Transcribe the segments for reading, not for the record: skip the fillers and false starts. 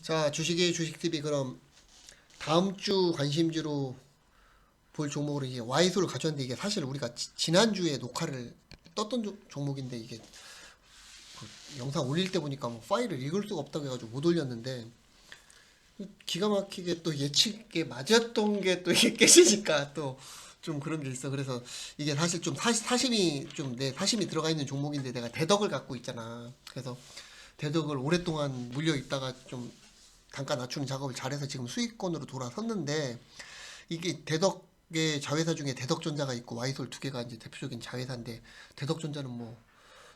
자, 주식의 주식TV 그럼 다음 주 관심주로 볼 종목으로 이게 와이소를 가져왔는데 이게 사실 우리가 지난주에 녹화를 떴던 종목인데 이게 영상 올릴 때 보니까 뭐 파일을 읽을 수가 없다고 해가지고 못 올렸는데 기가 막히게 또 예측에 맞았던 게 또 이게 깨지니까 또 좀 그런 게 있어. 그래서 이게 사실 좀 사심이 좀 내 사심이 들어가 있는 종목인데 내가 대덕을 갖고 있잖아. 그래서 대덕을 오랫동안 물려 있다가 좀 단가 낮추는 작업을 잘해서 지금 수익권으로 돌아섰는데 이게 대덕의 자회사 중에 대덕전자가 있고 와이솔 두 개가 이제 대표적인 자회사인데 대덕전자는 뭐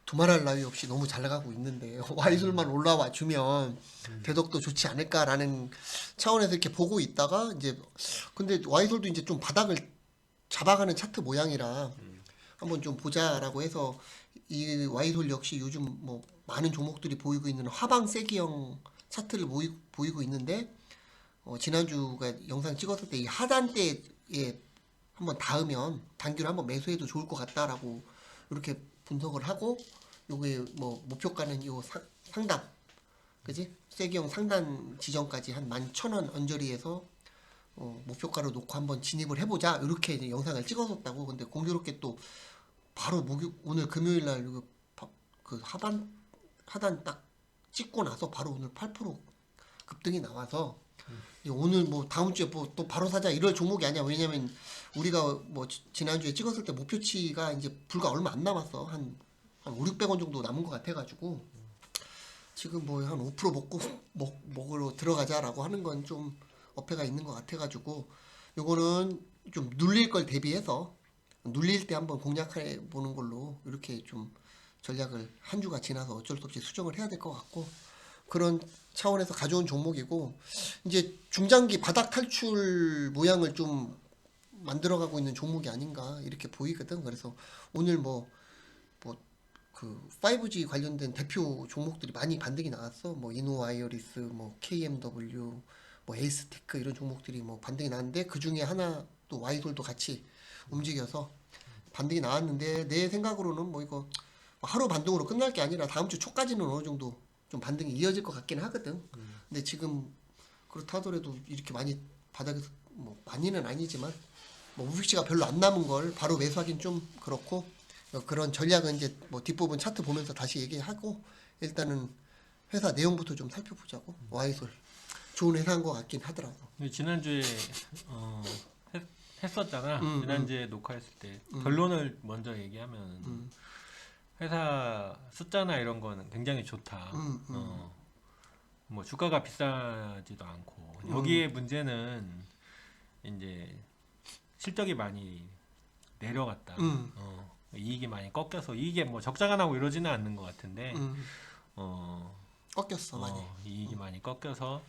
두말할 나위 없이 너무 잘 나가고 있는데 와이솔만 올라와 주면 대덕도 좋지 않을까라는 차원에서 이렇게 보고 있다가 이제 근데 와이솔도 이제 좀 바닥을 잡아가는 차트 모양이라 한번 좀 보자라고 해서 이 와이솔 역시 요즘 뭐 많은 종목들이 보이고 있는 하방 세기형 차트를 보이고 있는데 지난주가 영상 찍었을 때 이 하단대에 한번 닿으면 단기로 한번 매수해도 좋을 것 같다라고 이렇게 분석을 하고 요게 뭐 목표가는 요 상단 그지? 세기형 상단 지점까지 한 11,000원 언저리에서 목표가로 놓고 한번 진입을 해보자 이렇게 이제 영상을 찍었었다고. 근데 공교롭게 또 바로 오늘 금요일 날 그 하단 딱 찍고 나서 바로 오늘 8% 급등이 나와서 이제 오늘 뭐 다음 주에 뭐 또 바로 사자 이럴 종목이 아니야. 왜냐면 우리가 뭐 지난주에 찍었을 때 목표치가 이제 불과 얼마 안 남았어. 한 5, 600원 정도 남은 것 같아가지고 지금 뭐 한 5% 먹으러 들어가자라고 하는 건 좀 어폐가 있는 것 같아가지고 요거는 좀 눌릴 걸 대비해서 눌릴 때 한번 공략해 보는 걸로 이렇게 좀 전략을 한 주가 지나서 어쩔 수 없이 수정을 해야 될 것 같고 그런 차원에서 가져온 종목이고 이제 중장기 바닥 탈출 모양을 좀 만들어가고 있는 종목이 아닌가 이렇게 보이거든. 그래서 오늘 뭐 그 5G 관련된 대표 종목들이 많이 반등이 나왔어. 뭐 이노와이어리스, 뭐 KMW, 뭐 에이스테크 이런 종목들이 뭐 반등이 나왔는데 그 중에 하나 또 와이솔도 같이 움직여서 반등이 나왔는데 내 생각으로는 뭐 이거 하루 반등으로 끝날 게 아니라 다음 주 초까지는 어느 정도 좀 반등이 이어질 것 같긴 하거든. 근데 지금 그렇다 하더라도 이렇게 많이 바닥에서 뭐 많이는 아니지만 뭐 우익시가 별로 안 남은 걸 바로 매수하긴 좀 그렇고 그런 전략은 이제 뭐 뒷부분 차트 보면서 다시 얘기하고 일단은 회사 내용부터 좀 살펴보자고. 와이솔 좋은 회사인 것 같긴 하더라고. 지난주에 어, 했었잖아. 지난주에 녹화했을 때 결론을 먼저 얘기하면 회사 숫자나 이런 거는 굉장히 좋다. 뭐 주가가 비싸지도 않고 여기에 문제는 이제 실적이 많이 내려갔다. 이익이 많이 꺾여서 이익에 뭐 적자가 나고 이러지는 않는 것 같은데 꺾였어 많이. 이익이 많이 꺾여서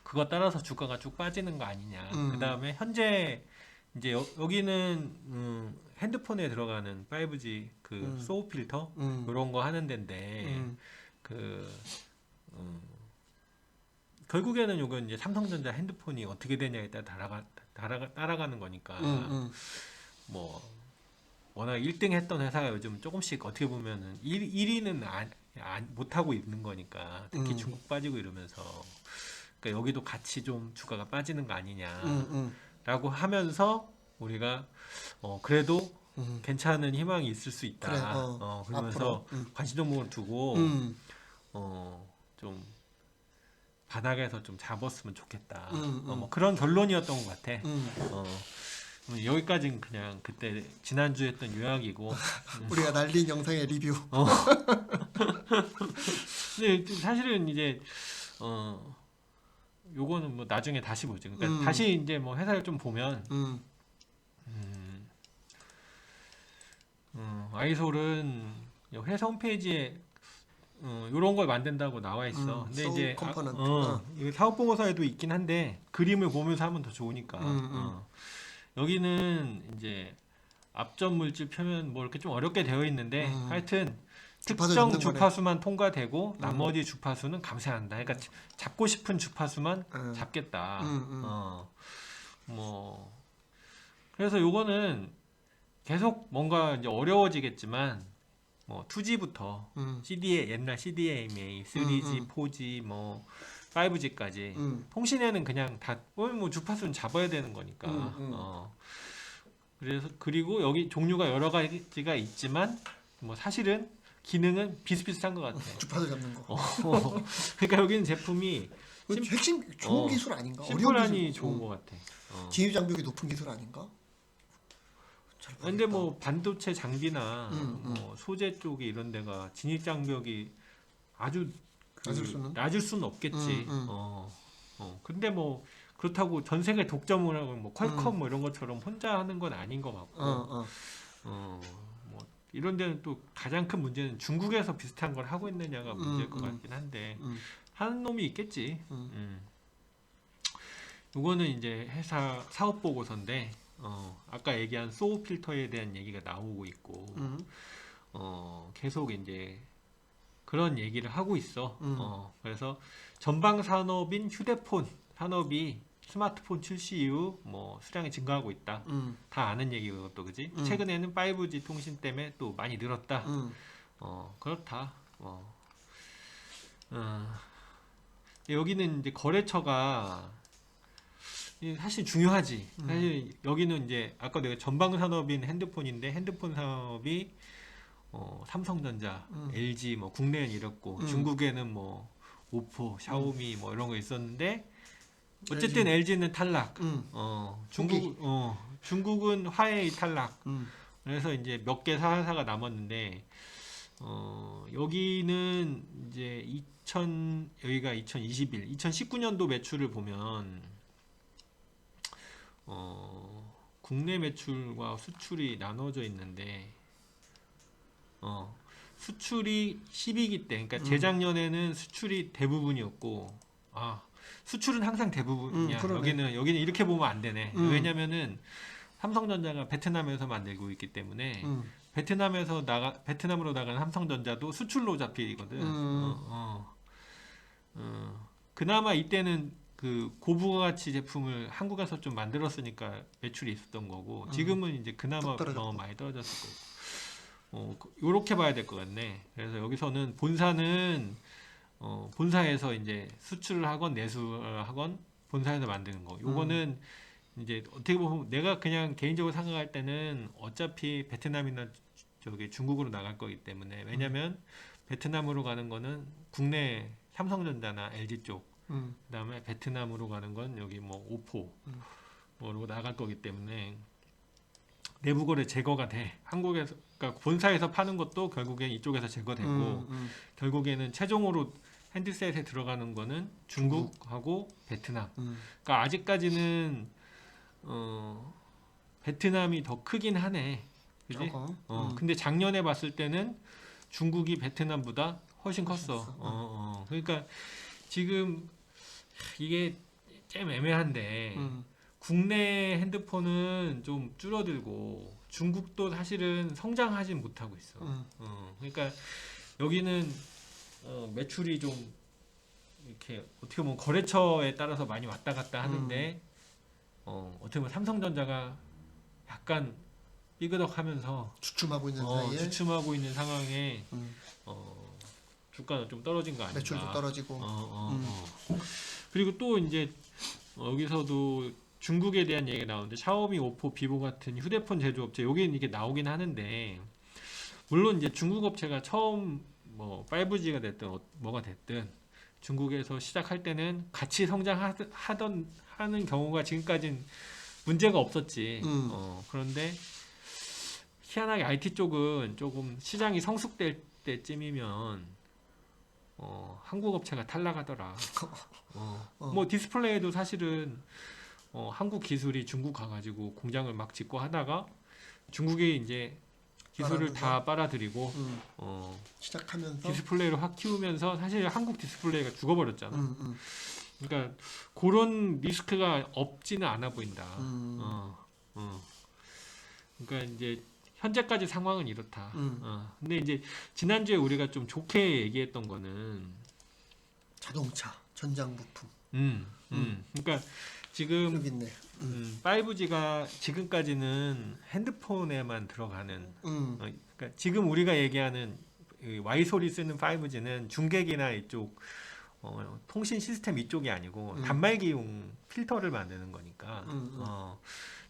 그거 따라서 주가가 쭉 빠지는 거 아니냐. 그 다음에 현재 이제 여기는 핸드폰에 들어가는 5G 그 소우 필터 이런 거 하는 데인데 그 결국에는 이건 이제 삼성전자 핸드폰이 어떻게 되냐에 따라 따라가는 거니까 뭐 워낙 1등 했던 회사가 요즘 조금씩 어떻게 보면은 1위는 못하고 있는 거니까 특히 중국 빠지고 이러면서 그러니까 여기도 같이 좀 주가가 빠지는 거 아니냐라고 하면서 우리가 그래도 괜찮은 희망이 있을 수 있다. 그래, 그러면서 앞으로. 관심 종목을 두고 좀 바닥에서 좀 잡았으면 좋겠다. 뭐 그런 결론이었던 것 같아. 여기까지는 그냥 그때 지난주에 했던 요약이고. 우리가 날린 영상의 리뷰. 근데 사실은 이제 요거는 뭐 나중에 다시 보죠. 그러니까 다시 이제 뭐 회사를 좀 보면 아이솔은 회사 홈페이지에 요런 걸 만든다고 나와 있어. 근데 소울 이제 컴포넌트. 이거 사업 보고서에도 있긴 한데 그림을 보면서 하면 더 좋으니까. 여기는 이제 앞전 물질 표면 뭐 이렇게 좀 어렵게 되어 있는데 하여튼 주파수 특정 잡는 거네. 주파수만 통과되고 나머지 주파수는 감쇄한다. 그러니까 잡고 싶은 주파수만 잡겠다. 뭐 그래서 요거는 계속 뭔가 이제 어려워지겠지만 뭐 2G부터 CDA 옛날 CDMA, 3G, 4G 뭐 5G까지 통신에는 그냥 다 뭐 주파수는 잡아야 되는 거니까. 그래서 그리고 여기 종류가 여러 가지가 있지만 뭐 사실은 기능은 비슷비슷한 것 같아. 주파수 잡는 거. 그러니까 여기는 제품이 그 핵심 좋은 기술 아닌가? 어려운 심플하니 기술. 좋은 것 같아. 진입 장벽이 높은 기술 아닌가? 잘 근데 모르겠다. 뭐 반도체 장비나 뭐 소재 쪽이 이런 데가 진입 장벽이 아주 낮을 수는 없겠지. 근데 뭐 그렇다고 전 세계 독점을 하고 뭐 퀄컴 뭐 이런 것처럼 혼자 하는 건 아닌 것 같고. 뭐 이런 데는 또 가장 큰 문제는 중국에서 비슷한 걸 하고 있느냐가 문제일 것 같긴 한데 하는 놈이 있겠지. 이거는 이제 회사 사업 보고서인데 아까 얘기한 소우 필터에 대한 얘기가 나오고 있고 계속 이제 그런 얘기를 하고 있어. 그래서 전방 산업인 휴대폰 산업이 스마트폰 출시 이후 뭐 수량이 증가하고 있다. 다 아는 얘기고 또 그지? 최근에는 5G 통신 때문에 또 많이 늘었다. 그렇다. 여기는 이제 거래처가 사실 중요하지. 사실 여기는 이제 아까 내가 전방 산업인 핸드폰인데 핸드폰 산업이 삼성전자, LG 뭐 국내엔 이렇고 중국에는 뭐 오포, 샤오미 뭐 이런 거 있었는데 어쨌든 LG는 탈락. 중국은 화웨이 탈락. 그래서 이제 몇 개 사가 남았는데 여기는 이제 여기가 2019년도 매출을 보면 국내 매출과 수출이 나눠져 있는데 수출이 12기 때, 그러니까 재작년에는 수출이 대부분이었고, 수출은 항상 대부분이야. 여기는 이렇게 보면 안 되네. 왜냐면은 삼성전자가 베트남에서 만들고 있기 때문에 베트남으로 나가는 삼성전자도 수출로 잡히거든. 그나마 이때는 그 고부가가치 제품을 한국에서 좀 만들었으니까 매출이 있었던 거고, 지금은 이제 그나마 많이 떨어졌을 거고. 요렇게 봐야 될 것 같네. 그래서 여기서는 본사에서 이제 수출을 하건 내수를 하건 본사에서 만드는 거. 요거는 이제 어떻게 보면 내가 그냥 개인적으로 생각할 때는 어차피 베트남이나 저기 중국으로 나갈 거기 때문에 왜냐면 베트남으로 가는 거는 국내 삼성전자나 LG 쪽 그다음에 베트남으로 가는 건 여기 뭐 오포 뭐로 나갈 거기 때문에 내부 거래 제거가 돼. 한국에서 그러니까 본사에서 파는 것도 결국엔 이쪽에서 제거되고 결국에는 최종으로 핸드셋에 들어가는 거는 중국하고 베트남. 그러니까 아직까지는 베트남이 더 크긴 하네. 그지? 근데 작년에 봤을 때는 중국이 베트남보다 훨씬 컸어. 그러니까 지금 이게 좀 애매한데 국내 핸드폰은 좀 줄어들고 중국도 사실은 성장하진 못하고 있어. 그러니까 여기는 매출이 좀 이렇게 어떻게 보면 거래처에 따라서 많이 왔다 갔다 하는데 어떻게 보면 삼성전자가 약간 삐그덕하면서 주춤하고 있는 사이에 주춤하고 있는 상황에 주가는 좀 떨어진 거 아닌가? 매출도 떨어지고. 그리고 또 이제 여기서도 중국에 대한 얘기가 나오는데 샤오미, 오포, 비보 같은 휴대폰 제조업체 여기는 이게 나오긴 하는데 물론 이제 중국 업체가 처음 뭐 5G가 됐든 뭐가 됐든 중국에서 시작할 때는 같이 하는 경우가 지금까지는 문제가 없었지. 그런데 희한하게 IT 쪽은 조금 시장이 성숙될 때쯤이면 한국 업체가 탈락하더라. 뭐 디스플레이도 사실은 한국 기술이 중국 가가지고 공장을 막 짓고 하다가 중국이 이제 기술을 다 빨아들이고 시작하면서 디스플레이를 확 키우면서 사실 한국 디스플레이가 죽어버렸잖아. 그러니까 그런 리스크가 없지는 않아 보인다. 그러니까 이제 현재까지 상황은 이렇다. 근데 이제 지난주에 우리가 좀 좋게 얘기했던 거는 자동차, 전장 부품. 그러니까 지금 여기 있네. 5G가 지금까지는 핸드폰에만 들어가는 그러니까 지금 우리가 얘기하는 와이소리 쓰는 5G는 중계기나 이쪽 통신 시스템 이쪽이 아니고 단말기용 필터를 만드는 거니까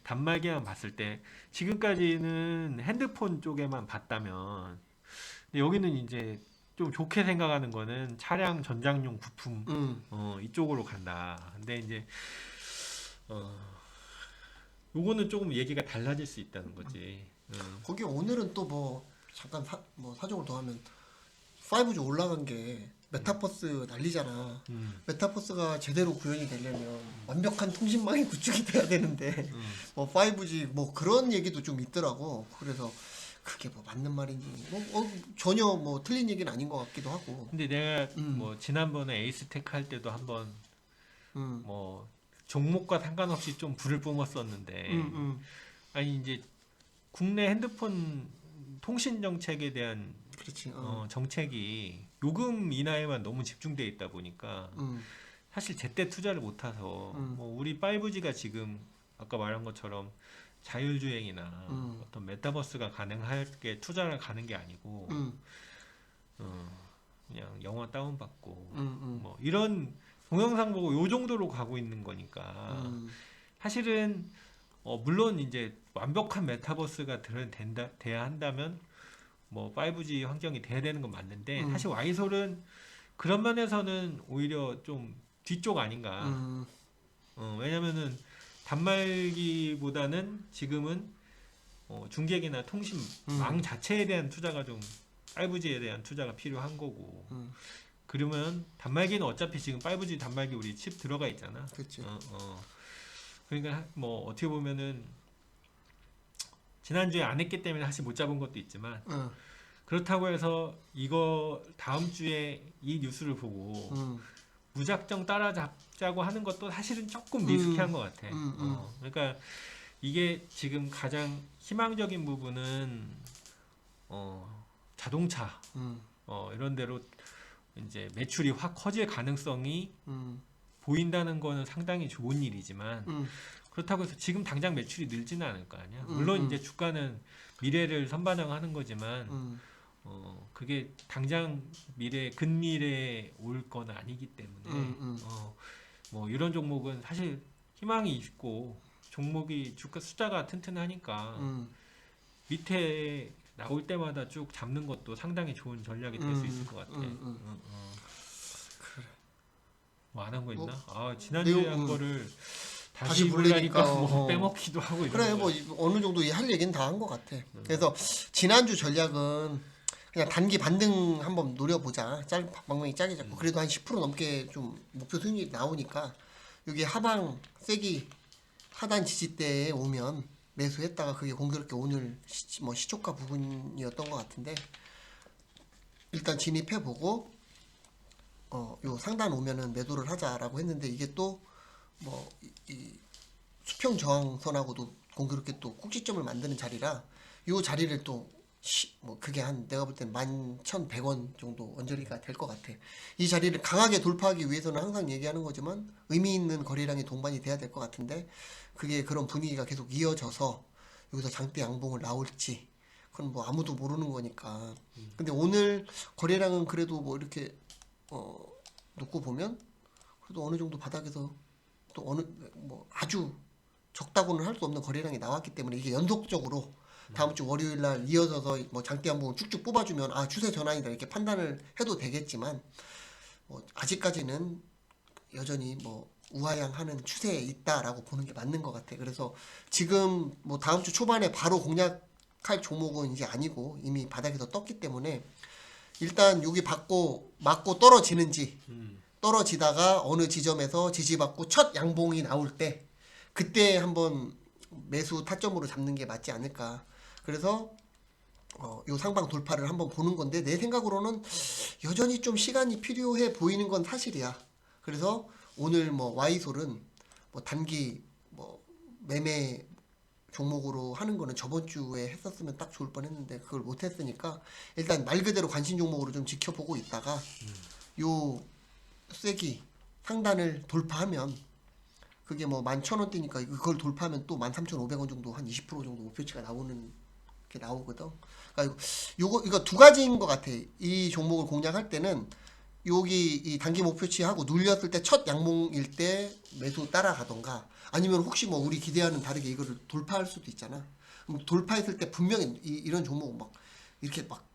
단말기만 봤을 때 지금까지는 핸드폰 쪽에만 봤다면 근데 여기는 이제 좀 좋게 생각하는 거는 차량 전장용 부품 이쪽으로 간다. 근데 이제 요거는 조금 얘기가 달라질 수 있다는 거지. 거기 오늘은 또 뭐 잠깐 사정을 더 하면 5G 올라간 게 메타버스 난리잖아. 메타버스가 제대로 구현이 되려면 완벽한 통신망이 구축이 돼야 되는데 뭐 5G 뭐 그런 얘기도 좀 있더라고. 그래서 그게 뭐 맞는 말인지 전혀 뭐 틀린 얘기는 아닌 것 같기도 하고. 근데 내가 뭐 지난번에 에이스테크 할 때도 한번 뭐 종목과 상관없이 좀 불을 뿜었었는데 아니 이제 국내 핸드폰 통신 정책에 대한 그렇지. 정책이 요금 인하에만 너무 집중돼 있다 보니까 사실 제때 투자를 못해서 뭐 우리 5G가 지금 아까 말한 것처럼 자율주행이나 어떤 메타버스가 가능하게 투자를 가는 게 아니고 그냥 영화 다운받고 뭐 이런 동영상 보고 요 정도로 가고 있는 거니까 사실은 물론 이제 완벽한 메타버스가 돼야 한다면 뭐 5G 환경이 돼야 되는 건 맞는데 사실 와이솔은 그런 면에서는 오히려 좀 뒤쪽 아닌가. 왜냐면은 단말기보다는 지금은 중계기나 통신망 자체에 대한 투자가 좀 5G에 대한 투자가 필요한 거고. 그러면 단말기는 어차피 지금 5G 단말기 우리 칩 들어가 있잖아. 그렇지. 그러니까 뭐 어떻게 보면은 지난주에 안 했기 때문에 사실 못 잡은 것도 있지만 그렇다고 해서 이거 다음 주에 이 뉴스를 보고 무작정 따라잡자고 하는 것도 사실은 조금 리스키한 것 같아. 그러니까 이게 지금 가장 희망적인 부분은 자동차 이런 데로 이제 매출이 확 커질 가능성이 보인다는 거는 상당히 좋은 일이지만 그렇다고 해서 지금 당장 매출이 늘지는 않을 거 아니야. 물론 이제 주가는 미래를 선반영하는 거지만 그게 당장 근미래에 올 건 아니기 때문에 뭐 이런 종목은 사실 희망이 있고 종목이 주가 숫자가 튼튼하니까 밑에 나올 때마다 쭉 잡는 것도 상당히 좋은 전략이 될 수 있을 것 같아. 그래. 뭐 안 한 거 있나? 뭐, 지난주에 한 거를 다시 보려니까, 보려니까 뭐 빼먹기도 하고 이런 그래 거. 뭐 어느 정도 할 얘기는 다 한 것 같아. 그래서 지난주 전략은 그냥 단기 반등 한번 노려보자. 방망이 짜게 잡고 그래도 한 10% 넘게 좀 목표 수익률이 나오니까 여기 하방 세기 하단 지지대에 오면 매수했다가 그게 공교롭게 오늘 시초가 부분이었던 것 같은데 일단 진입해보고 요 상단 오면은 매도를 하자라고 했는데 이게 또 뭐 이 수평 저항선하고도 공교롭게 또 꼭지점을 만드는 자리라 요 자리를 또 뭐 그게 한 내가 볼 땐 11,100원 정도 언저리가 될 것 같아. 이 자리를 강하게 돌파하기 위해서는 항상 얘기하는 거지만 의미 있는 거래량이 동반이 돼야 될 것 같은데 그게 그런 분위기가 계속 이어져서 여기서 장대 양봉을 나올지 그건 뭐 아무도 모르는 거니까. 근데 오늘 거래량은 그래도 뭐 이렇게 놓고 보면 그래도 어느 정도 바닥에서 또 어느 뭐 아주 적다고는 할 수 없는 거래량이 나왔기 때문에 이게 연속적으로 다음 주 월요일 날 이어져서 뭐 장대 한번 쭉쭉 뽑아주면 추세 전환이다 이렇게 판단을 해도 되겠지만 뭐 아직까지는 여전히 뭐 우하향하는 추세에 있다라고 보는 게 맞는 것 같아. 그래서 지금 뭐 다음 주 초반에 바로 공략할 종목은 이제 아니고 이미 바닥에서 떴기 때문에 일단 여기 맞고 떨어지는지 떨어지다가 어느 지점에서 지지받고 첫 양봉이 나올 때 그때 한번 매수 타점으로 잡는 게 맞지 않을까. 그래서 요 상방 돌파를 한번 보는 건데 내 생각으로는 여전히 좀 시간이 필요해 보이는 건 사실이야. 그래서 오늘 뭐 와이솔은 뭐 단기 뭐 매매 종목으로 하는 거는 저번 주에 했었으면 딱 좋을 뻔했는데 그걸 못 했으니까 일단 말 그대로 관심 종목으로 좀 지켜보고 있다가 요 세기 상단을 돌파하면 그게 뭐 11,000원대니까 그걸 돌파하면 또 13,500원 정도 한 20% 정도 목표치가 게 나오거든. 그러니까 이거 두 가지인 것 같아. 이 종목을 공략할 때는 여기 이 단기 목표치하고 눌렸을 때 첫 양봉일 때 매수 따라가던가 아니면 혹시 뭐 우리 기대하는 다르게 이거를 돌파할 수도 있잖아. 그럼 돌파했을 때 분명히 이런 종목 막 이렇게 막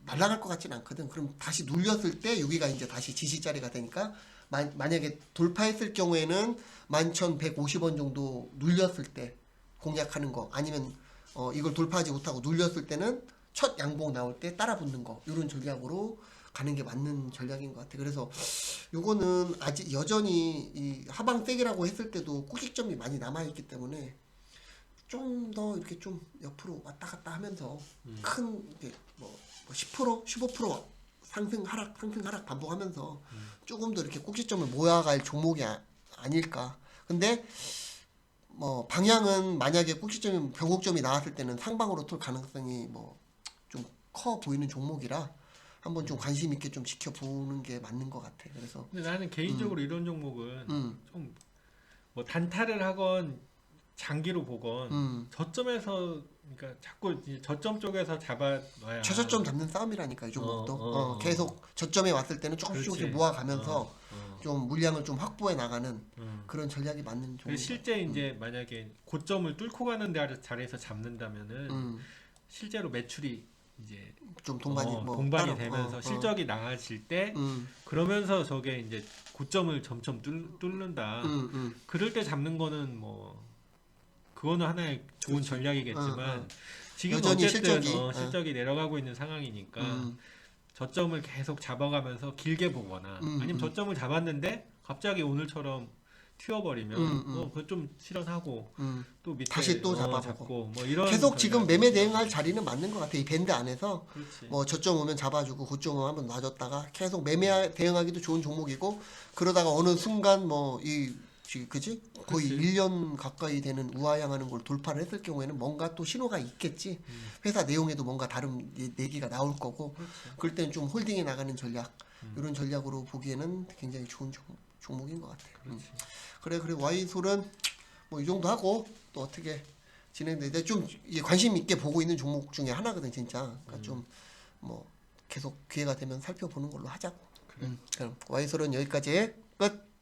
날아갈 것 같지는 않거든. 그럼 다시 눌렸을 때 여기가 이제 다시 지지 자리가 되니까 만약에 돌파했을 경우에는 11,150원 정도 눌렸을 때 공략하는 거 아니면 이걸 돌파하지 못하고 눌렸을 때는 첫 양봉 나올 때 따라 붙는 거 이런 전략으로 가는 게 맞는 전략인 것 같아. 그래서 요거는 아직 여전히 이 하방세기라고 했을 때도 꼭지점이 많이 남아있기 때문에 좀 더 이렇게 좀 옆으로 왔다 갔다 하면서 큰 이게 뭐 10%, 15% 상승 하락 반복하면서 조금 더 이렇게 꼭지점을 모아갈 종목이 아닐까. 근데 뭐 방향은 만약에 꼭지점이 변곡점이 나왔을 때는 상방으로 돌 가능성이 뭐 좀 커 보이는 종목이라 한번 좀 관심 있게 좀 지켜보는 게 맞는 것 같아. 그래서 근데 나는 개인적으로 이런 종목은 음. 좀 뭐 단타를 하건 장기로 보건 저점에서 그러니까 자꾸 이제 저점 쪽에서 잡아놔야 최저점 잡는 싸움이라니까 이 종목도. 계속 어. 저점에 왔을 때는 조금씩 그렇지. 모아가면서 어. 좀 물량을 좀 확보해 나가는 어. 그런 전략이 맞는 그리고 종목. 실제 이제 만약에 고점을 뚫고 가는 자리에서 잡는다면은 실제로 매출이 이제 좀 동반이 뭐 동반이 따로, 되면서 실적이 나아질 때 음, 그러면서 저게 이제 고점을 점점 뚫는다. 그럴 때 잡는 거는 뭐 그거는 하나의 좋은 그렇지. 전략이겠지만 지금 여전히 어쨌든 실적이, 실적이 내려가고 있는 상황이니까 저점을 계속 잡아가면서 길게 보거나 아니면 저점을 잡았는데 갑자기 오늘처럼 튀어버리면 그거 좀 실현하고 또 밑에 다시 또 잡아보고. 잡고 뭐 이런 계속 지금 전략이 매매 대응할 자리는 맞는 것 같아. 이 밴드 안에서 그렇지. 뭐 저점 오면 잡아주고 고점 오면 한번 놔줬다가 계속 매매 대응하기도 좋은 종목이고 그러다가 어느 순간 그지? 거의 그치. 1년 가까이 되는 우하향하는 걸 돌파를 했을 경우에는 뭔가 또 신호가 있겠지. 회사 내용에도 뭔가 다른 얘기가 나올 거고 그럴 때는 좀 홀딩해 나가는 전략 이런 전략으로 보기에는 굉장히 좋은 종목인 것 같아. 그렇지. 그래 와이솔은 뭐 이 정도 하고 또 어떻게 진행돼? 좀 관심 있게 보고 있는 종목 중에 하나거든 진짜. 그러니까 좀 뭐 계속 기회가 되면 살펴보는 걸로 하자고. 그럼 와이솔은 여기까지 끝.